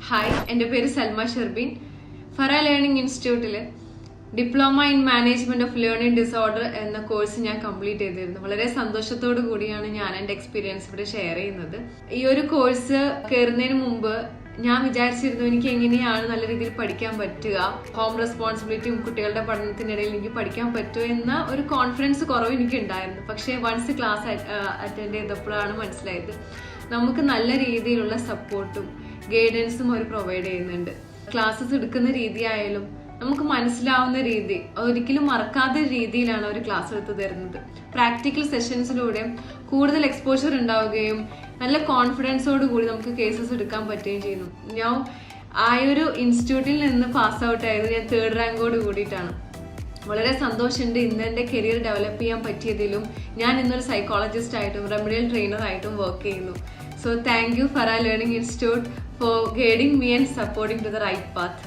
Hi, എൻ്റെ പേര് Salma ഷെർബിൻ. Farah learning ഇൻസ്റ്റിറ്റ്യൂട്ടിൽ diploma in management of learning disorder എന്ന കോഴ്സ് ഞാൻ കംപ്ലീറ്റ് ചെയ്തിരുന്നു. വളരെ സന്തോഷത്തോടു കൂടിയാണ് ഞാൻ എൻ്റെ എക്സ്പീരിയൻസ് ഇവിടെ ഷെയർ ചെയ്യുന്നത്. ഈ ഒരു കോഴ്സ് കയറുന്നതിന് മുമ്പ് ഞാൻ വിചാരിച്ചിരുന്നു എനിക്ക് എങ്ങനെയാണ് നല്ല രീതിയിൽ പഠിക്കാൻ പറ്റുക, ഹോം റെസ്പോൺസിബിലിറ്റിയും കുട്ടികളുടെ പഠനത്തിനിടയിൽ എനിക്ക് പഠിക്കാൻ പറ്റുമോ എന്ന ഒരു കോൺഫിഡൻസ് കുറവ് എനിക്ക് ഉണ്ടായിരുന്നു. പക്ഷേ വൺസ് ക്ലാസ് അറ്റൻഡ് ചെയ്തപ്പോഴാണ് മനസ്സിലായത് നമുക്ക് നല്ല രീതിയിലുള്ള സപ്പോർട്ടും ഗൈഡൻസും അവർ പ്രൊവൈഡ് ചെയ്യുന്നുണ്ട്. ക്ലാസ്സസ് എടുക്കുന്ന രീതിയായാലും നമുക്ക് മനസ്സിലാവുന്ന രീതി, ഒരിക്കലും മറക്കാത്ത രീതിയിലാണ് അവർ ക്ലാസ് എടുത്ത് തരുന്നത്. പ്രാക്ടിക്കൽ സെഷൻസിലൂടെ കൂടുതൽ എക്സ്പോഷർ ഉണ്ടാവുകയും നല്ല കോൺഫിഡൻസോട് കൂടി നമുക്ക് കേസസ് എടുക്കാൻ പറ്റുകയും ചെയ്യുന്നു. ഞാൻ ആ ഒരു ഇൻസ്റ്റിറ്റ്യൂട്ടിൽ നിന്ന് പാസ് ഔട്ട് ആയത് ഞാൻ 3rd റാങ്കോട് കൂടിയിട്ടാണ്. വളരെ സന്തോഷമുണ്ട് ഇന്ന് എൻ്റെ കരിയർ ഡെവലപ്പ് ചെയ്യാൻ പറ്റിയതിലും. ഞാൻ ഇന്നൊരു സൈക്കോളജിസ്റ്റ് ആയിട്ടും റെമഡിയൽ ട്രെയിനർ ആയിട്ടും വർക്ക് ചെയ്യുന്നു. So thank you Fara Learning Institute for guiding me and supporting to the right path.